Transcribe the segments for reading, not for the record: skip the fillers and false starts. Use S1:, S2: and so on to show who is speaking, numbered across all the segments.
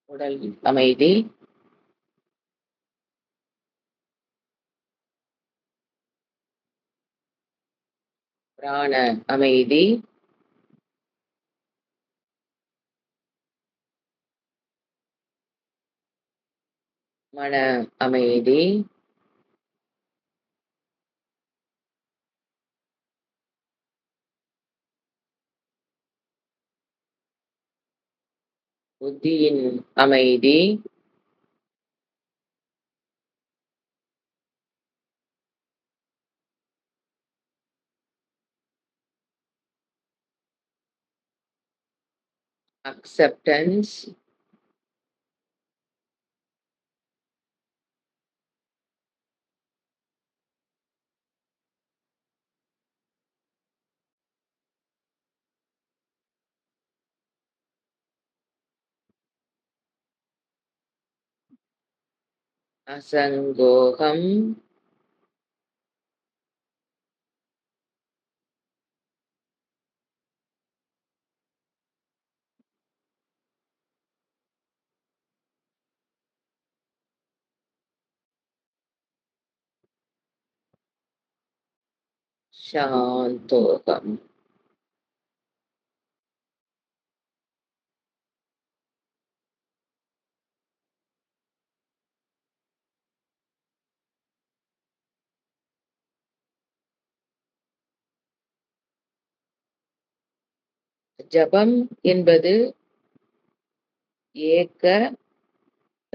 S1: உடல் அமைதி, பிராண அமைதி, மன அமைதி, புத்தியின் அமைதி, acceptance, அசங்கோகம், சாந்தோகம். ஜபம் என்பது ஏக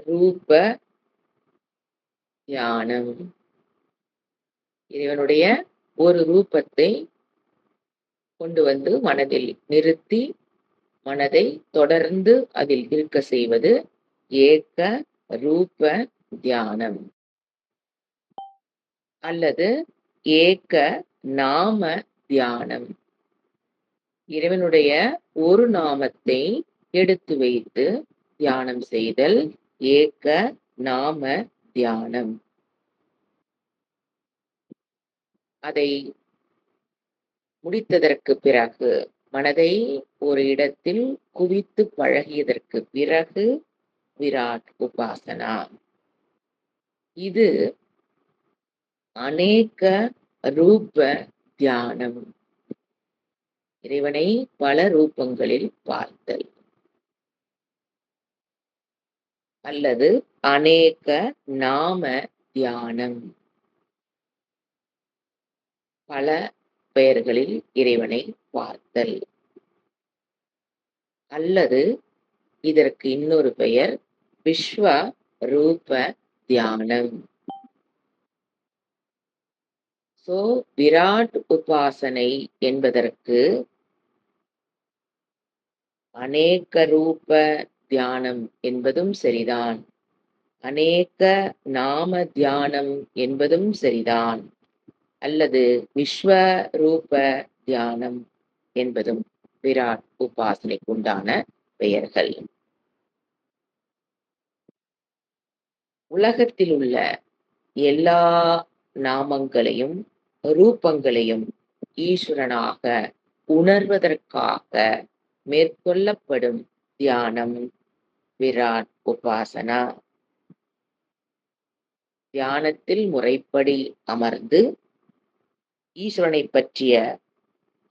S1: ரூப தியானம். இறைவனுடைய ஒரு ரூபத்தை கொண்டு வந்து மனதில் நிறுத்தி மனதை தொடர்ந்து அதில் இருக்க செய்வது ஏக ரூப தியானம் அல்லது ஏக நாம தியானம். இறைவனுடைய ஒரு நாமத்தை எடுத்து வைத்து தியானம் செய்தல் ஏக நாம தியானம். அதை முடித்ததற்கு பிறகு மனதை ஒரு இடத்தில் குவித்து பழகியதற்கு பிறகு விராட் உபாசனா. இது அநேக ரூப தியானம். இறைவனை பல ரூபங்களில் பார்த்தல் அல்லது அநேக நாம தியானம். பல பெயர்களில் இறைவனை பார்த்தல் அல்லது இதற்கு இன்னொரு பெயர் விஸ்வ ரூப தியானம். சோ விராட் உபாசனை என்பதற்கு அநேக ரூப தியானம் என்பதும் சரிதான், அநேக நாம தியானம் என்பதும் சரிதான், அல்லது விஸ்வ ரூப தியானம் என்பதும் விராட் உபாசனைக்குண்டான பெயர்கள். உலகத்தில் உள்ள எல்லா நாமங்களையும் ரூபங்களையும் ஈஸ்வரனாக உணர்வதற்காக மேற்கொள்ளப்படும் தியானம் விராட் உபாசனா. தியானத்தில் முறைப்படி அமர்ந்து ஈஸ்வரனை பற்றிய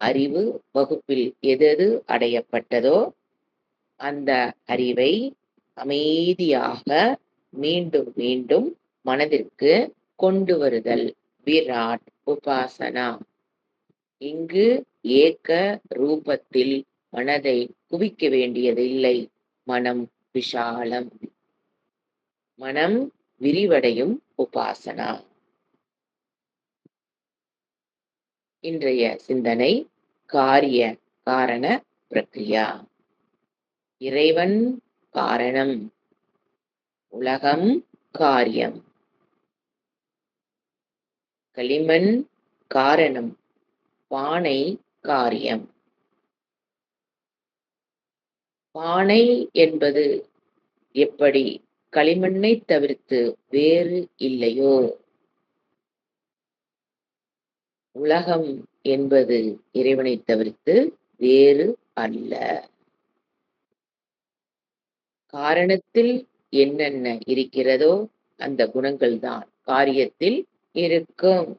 S1: அறிவு வகுப்பில் எது அடையப்பட்டதோ அந்த அறிவை அமைதியாக மீண்டும் மீண்டும் மனதிற்கு கொண்டு வருதல் விராட் உபாசனா. இங்கு ஏக ரூபத்தில் மனதை குவிக்க வேண்டியதில்லை. மனம் விஷாலம். மனம் விரிவடையும் உபாசனா. இன்றைய சிந்தனை காரிய காரண பிரக்ரியா. இறைவன் காரணம், உலகம் காரியம். களிமண் காரணம், பானை காரியம். பானை என்பது எப்படி களிமண்ணை தவிர்த்து வேறு இல்லையோ, உலகம் என்பது இறைவனை தவிர்த்து வேறு அல்ல. காரணத்தில் என்னென்ன இருக்கிறதோ அந்த குணங்கள் தான் காரியத்தில் இருக்கும்.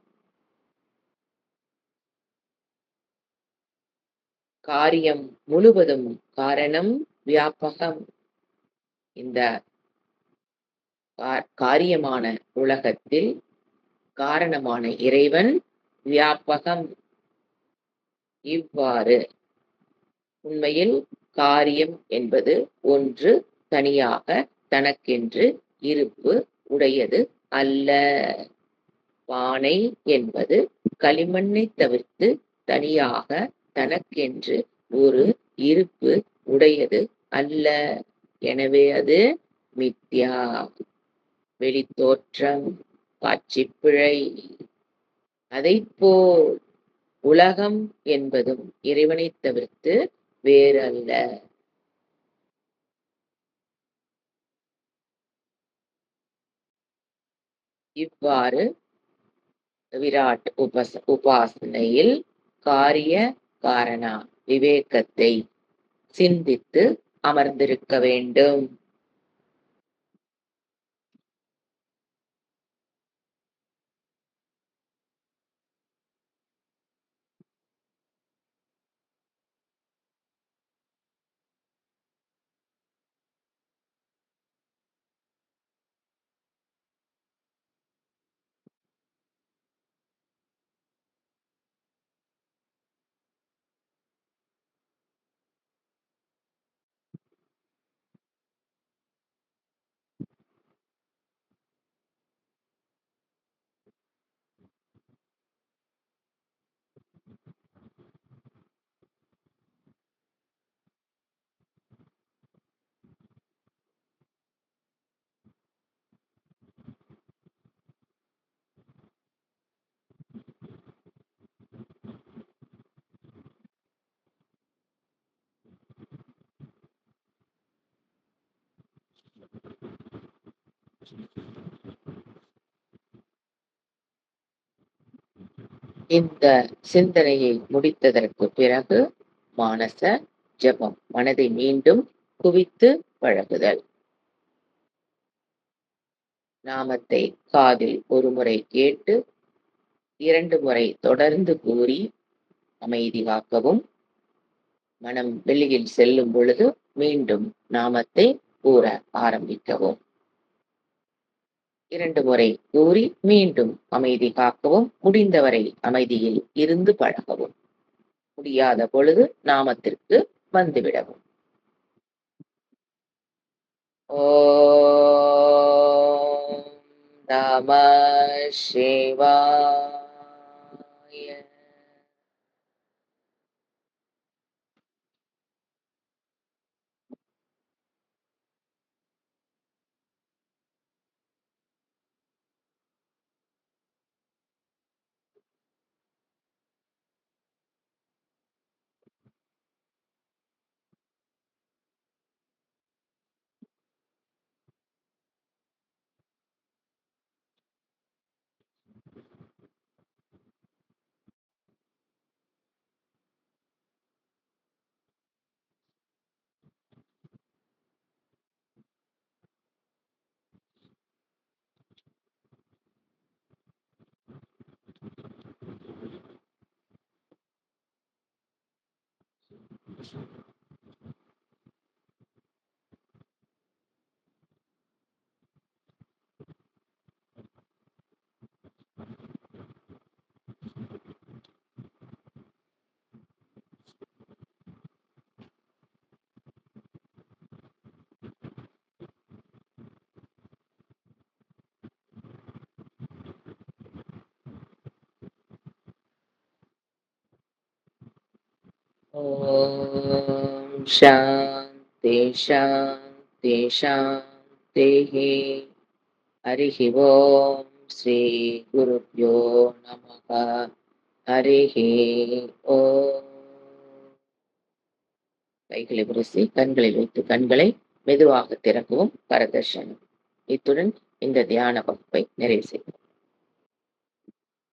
S1: காரியம் முழுவதும் காரணம் வியாபகம். இந்த காரியமான உலகத்தில் காரணமான இறைவன் வியாபகம். இவ்வாறு உண்மையில் காரியம் என்பது ஒன்று தனியாக தனக்கென்று இருப்பு உடையது அல்ல. பானை என்பது களிமண்ணை தவிர்த்து தனியாக தனக்கென்று ஒரு இருப்பு உடையது அல்ல. எனவே அது மித்யா, வெளித்தோற்றம், காட்சிப்பிழை. அதைப்போல் உலகம் என்பதும் இறைவனை தவிர்த்து வேறல்ல. இவ்வாறு விராட் உபாசனையில் காரிய காரண விவேகத்தை சிந்தித்து அமர்ந்திருக்க வேண்டும். இந்த சிந்தனையை முடித்ததற்கு பிறகு மானச ஜபம், மனதை மீண்டும் குவித்து பழகுதல். நாமத்தை காதில் ஒரு முறை கேட்டு 2 முறை தொடர்ந்து கூறி அமைதி காக்கவும். மனம் வெளியில் செல்லும் பொழுது மீண்டும் நாமத்தை கூற ஆரம்பிக்கவும். 2 முறை கூறி மீண்டும் அமைதி காக்கவும். முடிந்தவரை அமைதியில் இருந்து பழகவும். முடியாத பொழுது நாமத்திற்கு வந்துவிடவும். ஓம் நம சிவாய. ஓம் சாந்தி சாந்தி சாந்திஹி. ஹரிஹி ஓம் ஸ்ரீ குருப்யோ நமக. ஹரிஹி ஓம். கைகளை உரசி கண்களை வைத்து கண்களை மெதுவாக திறக்கவும். கரதர்ஷனம். இத்துடன் இந்த தியான வகுப்பை நிறைவு செய்வோம்.